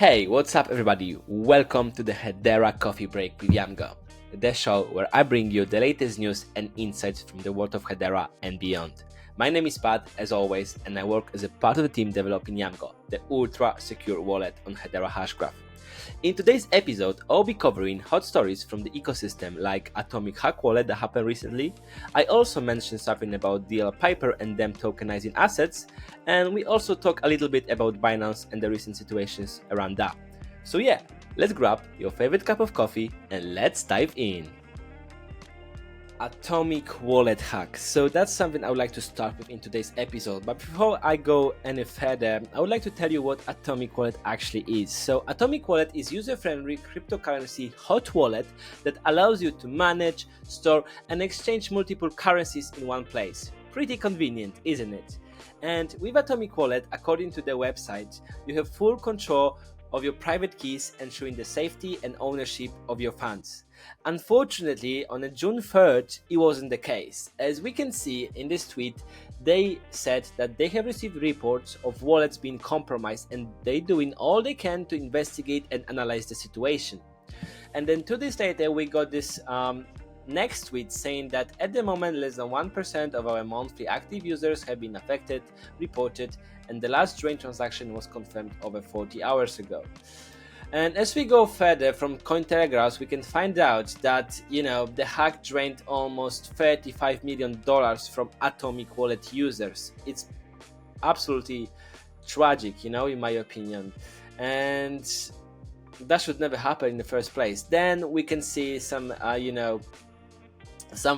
Hey, what's up everybody? Welcome to the Hedera Coffee Break with Yamgo, the show where I bring you the latest news and insights from the world of Hedera and beyond. My name is Pat, as always, and I work as a part of the team developing Yamgo, the ultra-secure wallet on Hedera Hashgraph. In today's episode, I'll be covering hot stories from the ecosystem like Atomic Hack Wallet that happened recently. I also mentioned something about DLA Piper and them tokenizing assets, and we also talk a little bit about Binance and the recent situations around that. So yeah, let's grab your favorite cup of coffee and let's dive in. Atomic wallet hack. So that's something I would like to start with in today's episode. But before I go any further, I would like to tell you what Atomic wallet actually is. So Atomic wallet is user-friendly cryptocurrency hot wallet that allows you to manage, store, and exchange multiple currencies in one place. Pretty convenient, isn't it? And with Atomic wallet, according to the website, you have full control of your private keys, ensuring the safety and ownership of your funds. Unfortunately, on June 3rd, it wasn't the case. As we can see in this tweet, they said that they have received reports of wallets being compromised and they're doing all they can to investigate and analyze the situation. And then 2 days later, we got this next tweet saying that at the moment, less than 1% of our monthly active users have been affected, reported, and the last drain transaction was confirmed over 40 hours ago. And as we go further from Cointelegraph, we can find out that, the hack drained almost $35 million from Atomic wallet users. It's absolutely tragic, in my opinion. And that should never happen in the first place. Then we can see some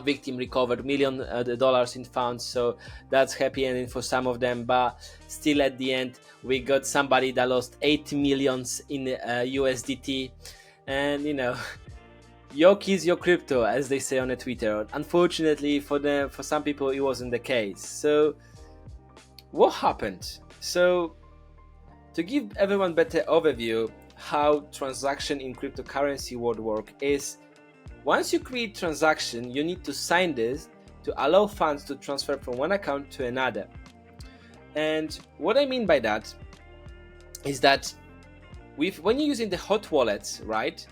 victim recovered $1 million in funds, so that's happy ending for some of them. But still, at the end, we got somebody that lost 8 millions in USDT, and your keys, your crypto, as they say on the Twitter. Unfortunately for some people, it wasn't the case. So, what happened? So, to give everyone better overview how transaction in cryptocurrency world work is. Once you create transaction, you need to sign this to allow funds to transfer from one account to another. And what I mean by that is that when you're using the hot wallets, right,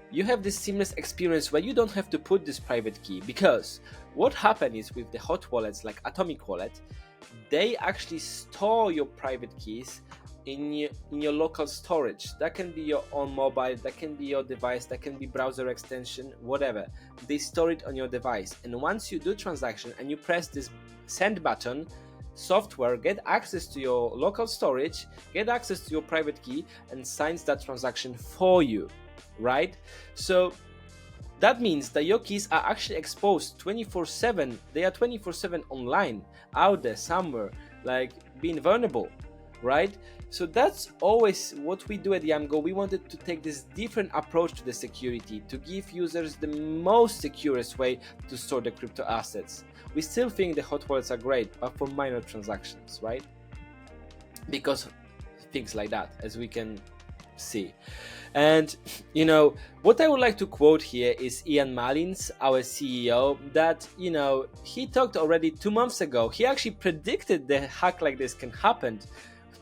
you have this seamless experience where you don't have to put this private key, because what happens is with the hot wallets like Atomic Wallet, they actually store your private keys in your local storage. That can be your own mobile, that can be your device, that can be browser extension, whatever. They store it on your device, and once you do transaction and you press this send button, software get access to your local storage, get access to your private key, and signs that transaction for you, right? So that means that your keys are actually exposed 24/7. They are 24/7 online, out there somewhere, like being vulnerable, right? So that's always what we do at Yamgo. We wanted to take this different approach to the security, to give users the most securest way to store the crypto assets. We still think the hot wallets are great, but for minor transactions, right? Because things like that, as we can see. And what I would like to quote here is Ian Mullins, our CEO, that he talked already 2 months ago. He actually predicted the hack like this can happen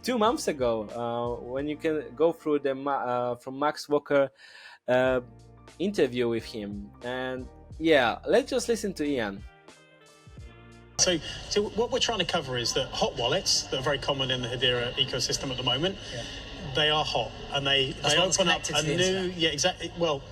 2 months ago, when you can go through the from Max Walker interview with him. And yeah, let's just listen to Ian. So what we're trying to cover is that hot wallets that are very common in the Hedera ecosystem at the moment, they are hot, and they open up a new, exactly. Well,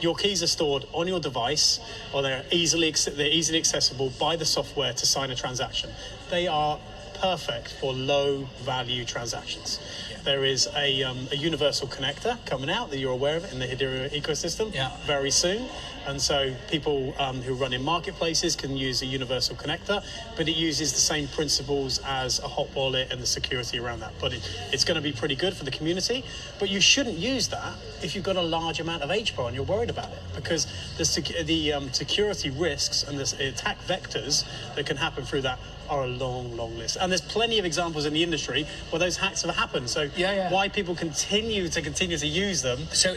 your keys are stored on your device, or they're easily accessible by the software to sign a transaction. They are perfect for low value transactions. There is a universal connector coming out that you're aware of in the Hedera ecosystem very soon. And so people who run in marketplaces can use a universal connector, but it uses the same principles as a hot wallet and the security around that. But it's going to be pretty good for the community. But you shouldn't use that if you've got a large amount of HBAR and you're worried about it, because the security risks and the attack vectors that can happen through that are a long list, and there's plenty of examples in the industry where those hacks have happened. So why people continue to use them? So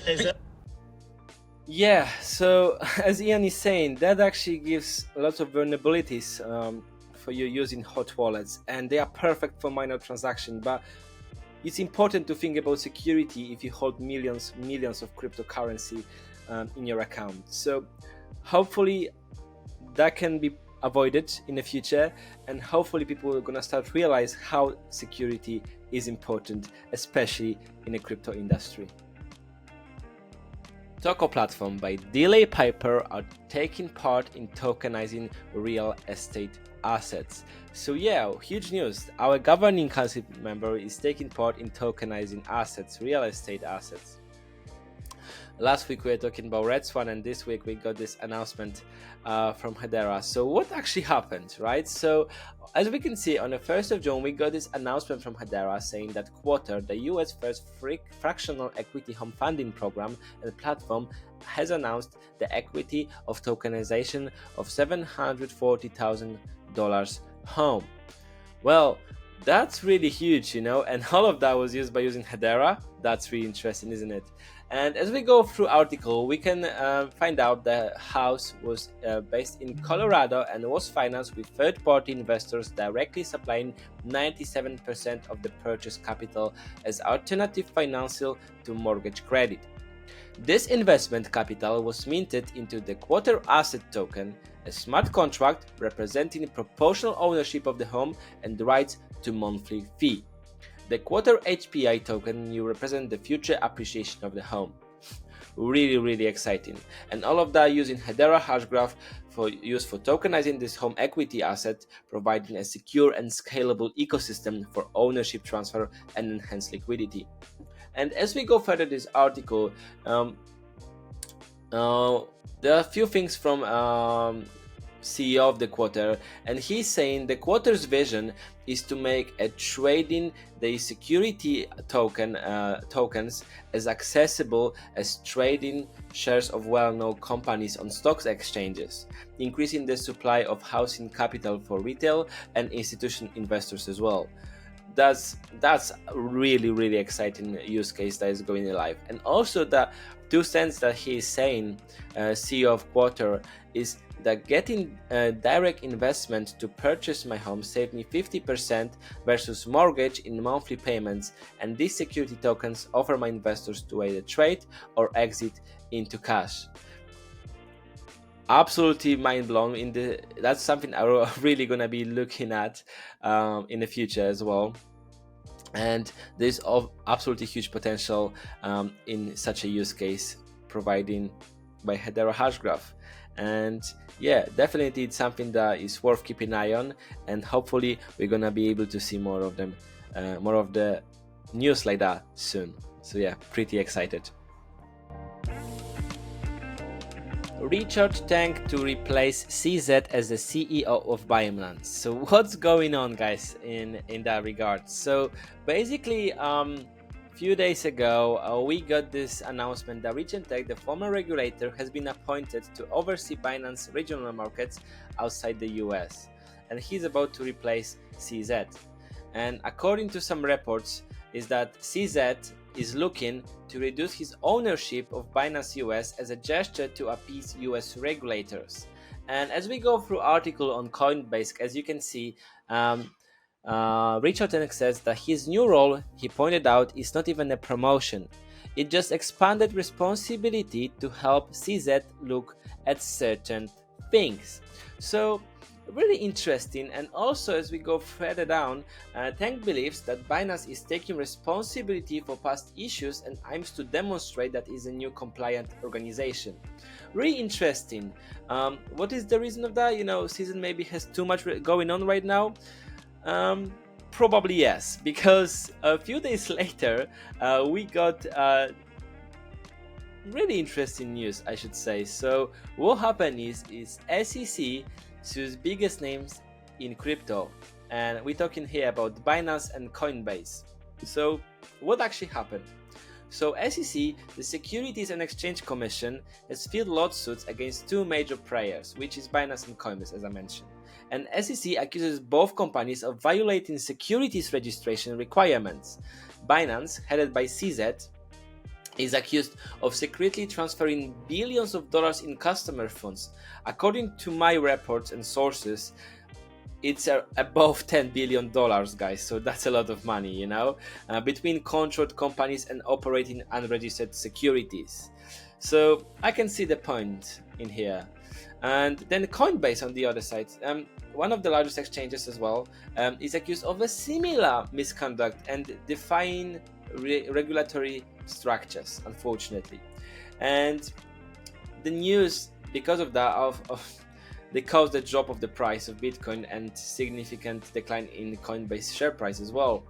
so as Ian is saying, that actually gives a lot of vulnerabilities for you using hot wallets, and they are perfect for minor transactions. But it's important to think about security if you hold millions of cryptocurrency in your account. So hopefully that can be avoided in the future, and hopefully people are gonna start realize how security is important, especially in the crypto industry. Toko platform by DLA Piper are taking part in tokenizing real estate assets. So yeah, huge news. Our governing council member is taking part in tokenizing assets, real estate assets. Last week we were talking about Red Swan, and this week we got this announcement from Hedera. So what actually happened, right? So as we can see, on the 1st of June, we got this announcement from Hedera saying that Quarter, the US first fractional equity home funding program and platform, has announced the equity of tokenization of $740,000 home. Well, that's really huge, and all of that was used by using Hedera. That's really interesting, isn't it? And as we go through article, we can find out the house was based in Colorado and was financed with third-party investors directly supplying 97% of the purchase capital as alternative financial to mortgage credit. This investment capital was minted into the Quarter Asset Token, a smart contract representing proportional ownership of the home and the rights to monthly fee. The Quarter HBAR token will represent the future appreciation of the home. Really exciting. And all of that using Hedera Hashgraph for use for tokenizing this home equity asset, providing a secure and scalable ecosystem for ownership transfer and enhanced liquidity. And as we go further this article, there are a few things from CEO of the Quarter, and he's saying the Quarter's vision is to make a trading the security tokens as accessible as trading shares of well-known companies on stocks exchanges, increasing the supply of housing capital for retail and institutional investors as well. That's really exciting use case that is going live. And also the 2 cents that he is saying, CEO of Quarter, is that getting direct investment to purchase my home saved me 50% versus mortgage in monthly payments, and these security tokens offer my investors to either trade or exit into cash. Absolutely mind blown. That's something I'm really gonna be looking at in the future as well. And there's absolutely huge potential in such a use case providing by Hedera Hashgraph. And yeah, definitely it's something that is worth keeping an eye on, and hopefully we're gonna be able to see more of them, more of the news like that soon. So yeah, pretty excited. Richard Tang to replace CZ as the CEO of Binance. So what's going on, guys, in that regard? So basically, few days ago, we got this announcement that Richard Tang, the former regulator, has been appointed to oversee Binance regional markets outside the US, and he's about to replace CZ. And according to some reports, is that CZ is looking to reduce his ownership of Binance US as a gesture to appease US regulators. And as we go through article on Coinbase, as you can see, Richard Tang says that his new role, he pointed out, is not even a promotion. It just expanded responsibility to help CZ look at certain things. So really interesting. And also, as we go further down, Tang believes that Binance is taking responsibility for past issues and aims to demonstrate that it is a new compliant organization. Really interesting. What is the reason of that? CZ maybe has too much going on right now. Probably yes, because a few days later we got really interesting news, I should say. So what happened is SEC sues biggest names in crypto, and we're talking here about Binance and Coinbase. So what actually happened? So SEC, the Securities and Exchange Commission, has filed lawsuits against 2 major players, which is Binance and Coinbase, as I mentioned. And SEC accuses both companies of violating securities registration requirements. Binance, headed by CZ, is accused of secretly transferring billions of dollars in customer funds. According to my reports and sources, it's above $10 billion, guys. So that's a lot of money, you know, between controlled companies and operating unregistered securities. So I can see the point in here. And then Coinbase on the other side, one of the largest exchanges as well, is accused of a similar misconduct and defying regulatory structures, unfortunately. And the news, because of that, they caused a drop of the price of Bitcoin and significant decline in Coinbase share price as well.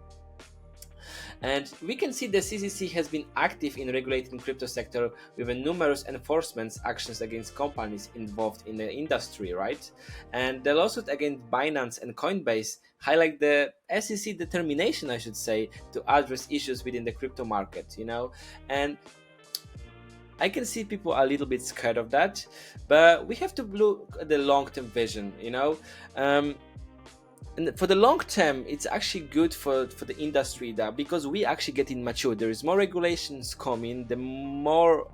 And we can see the CCC has been active in regulating crypto sector with numerous enforcement actions against companies involved in the industry, right? And the lawsuit against Binance and Coinbase highlight the SEC determination, I should say, to address issues within the crypto market, you know. And I can see people are a little bit scared of that, but we have to look at the long-term vision, you know. And for the long term, it's actually good for the industry, that because we actually getting mature. There is more regulations coming, the more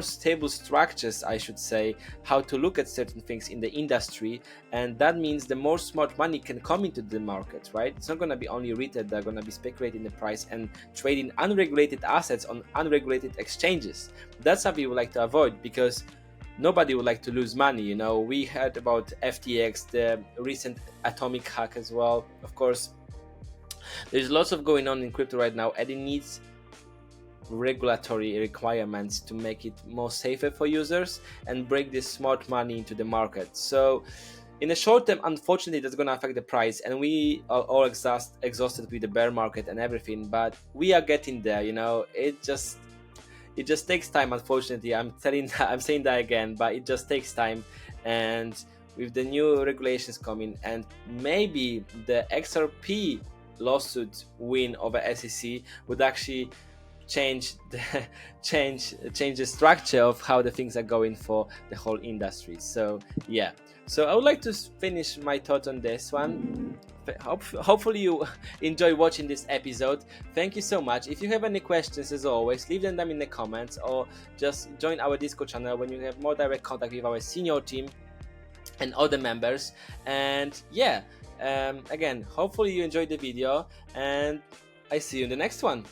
stable structures, I should say, how to look at certain things in the industry, and that means the more smart money can come into the market, right? It's not going to be only retail that are going to be speculating the price and trading unregulated assets on unregulated exchanges. That's something we would like to avoid, because nobody would like to lose money, you know. We heard about FTX, the recent atomic hack as well. Of course, there's lots of going on in crypto right now, and it needs regulatory requirements to make it more safer for users and bring this smart money into the market. So in the short term, unfortunately, that's going to affect the price, and we are all exhausted with the bear market and everything, but we are getting there, you know. It just takes time, unfortunately. I'm saying that again, but it just takes time. And with the new regulations coming, and maybe the XRP lawsuit win over SEC would actually change the structure of how the things are going for the whole industry. So yeah, so I would like to finish my thought on this one. Hopefully you enjoy watching this episode. Thank you so much. If you have any questions, as always, leave them in the comments, or just join our Discord channel when you have more direct contact with our senior team and other members. And yeah, again, hopefully you enjoyed the video, and I see you in the next one.